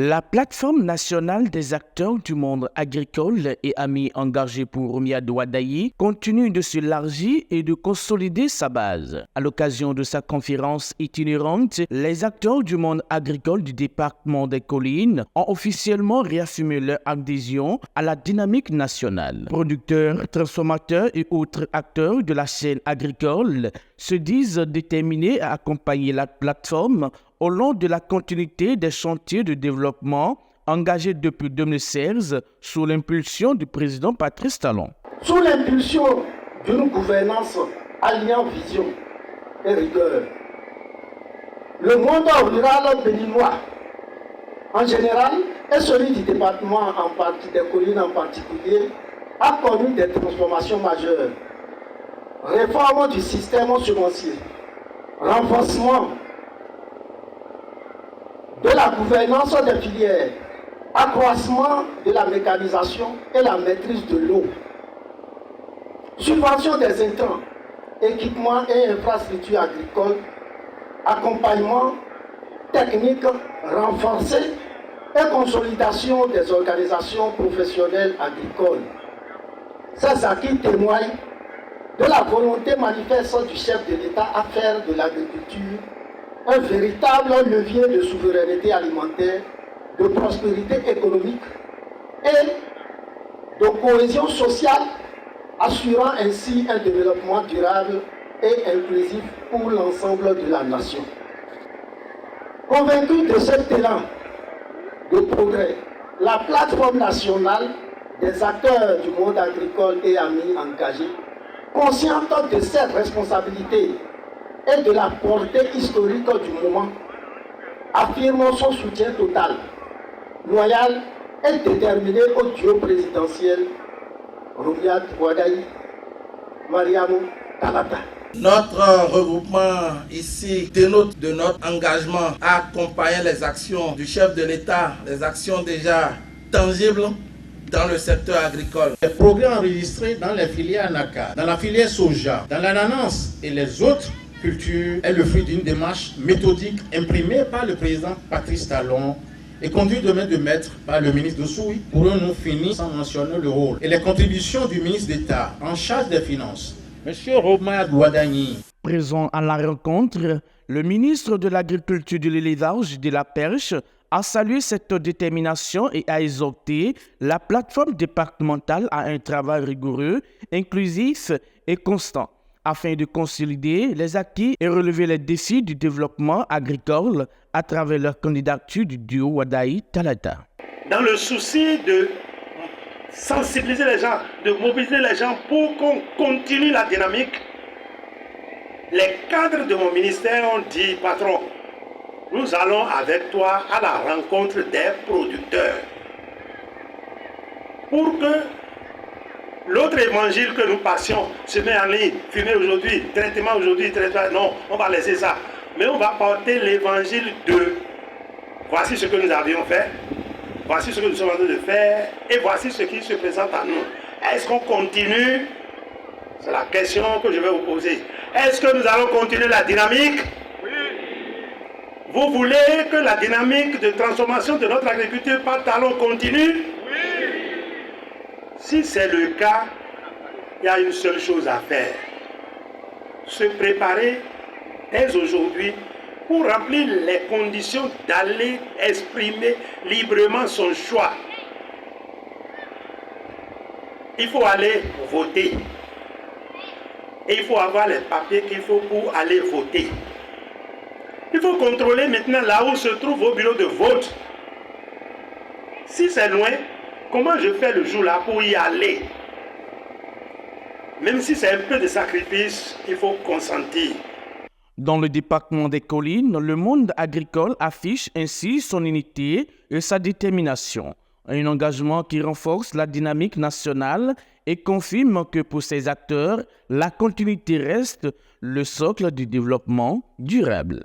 La plateforme nationale des acteurs du monde agricole et amis engagés pour Romiad Wadayi continue de s'élargir et de consolider sa base. À l'occasion de sa conférence itinérante, les acteurs du monde agricole du département des collines ont officiellement réaffirmé leur adhésion à la dynamique nationale. Producteurs, transformateurs et autres acteurs de la chaîne agricole se disent déterminés à accompagner la plateforme au long de la continuité des chantiers de développement engagés depuis 2016 sous l'impulsion du président Patrice Talon. Sous l'impulsion d'une gouvernance alliant vision et rigueur, le monde rural béninois en général et celui du département en partie, des collines en particulier, a connu des transformations majeures. Réforme du système semencier, renforcement de la gouvernance des filières, accroissement de la mécanisation et la maîtrise de l'eau, subvention des intrants, équipements et infrastructures agricoles, accompagnement technique renforcé et consolidation des organisations professionnelles agricoles. Ces acquis témoignent de la volonté manifeste du chef de l'État à faire de l'agriculture un véritable levier de souveraineté alimentaire, de prospérité économique et de cohésion sociale, assurant ainsi un développement durable et inclusif pour l'ensemble de la nation. Convaincu de cet élan de progrès, la plateforme nationale des acteurs du monde agricole et amis engagés, consciente de cette responsabilité et de la portée historique du moment, affirme son soutien total, loyal et déterminé au duo présidentiel Romiad Wadayi, Mariamou Talata. Notre regroupement ici dénote de notre engagement à accompagner les actions du chef de l'État, les actions déjà tangibles dans le secteur agricole. Les progrès enregistrés dans les filières NACA, dans la filière soja, dans l'ananas et les autres culture est le fruit d'une démarche méthodique imprimée par le président Patrice Talon et conduite de main de maître par le ministre Dossoui. Pourrons-nous finir sans mentionner le rôle et les contributions du ministre d'État en charge des Finances, M. Romiad Wadayi. Présent à la rencontre, le ministre de l'Agriculture, de l'Élevage et de la Pêche a salué cette détermination et a exhorté la plateforme départementale à un travail rigoureux, inclusif et constant, afin de consolider les acquis et relever les défis du développement agricole à travers leur candidature du duo Wadayi-Talata. Dans le souci de sensibiliser les gens, de mobiliser les gens pour qu'on continue la dynamique, les cadres de mon ministère ont dit, patron, nous allons avec toi à la rencontre des producteurs pour que l'autre évangile que nous passions se met en ligne, fumer aujourd'hui, traitement aujourd'hui, traitement, non, on va laisser ça. Mais on va porter l'évangile de voici ce que nous avions fait, voici ce que nous sommes en train de faire, et voici ce qui se présente à nous. Est-ce qu'on continue? C'est la question que je vais vous poser. Est-ce que nous allons continuer la dynamique? Oui. Vous voulez que la dynamique de transformation de notre agriculture par Talon continue? Oui. Si c'est le cas, il y a une seule chose à faire. Se préparer dès aujourd'hui pour remplir les conditions d'aller exprimer librement son choix. Il faut aller voter. Et il faut avoir les papiers qu'il faut pour aller voter. Il faut contrôler maintenant là où se trouvent vos bureaux de vote. Si c'est loin, comment je fais le jour là pour y aller? Même si c'est un peu de sacrifice, il faut consentir. Dans le département des collines, le monde agricole affiche ainsi son unité et sa détermination. Un engagement qui renforce la dynamique nationale et confirme que pour ces acteurs, la continuité reste le socle du développement durable.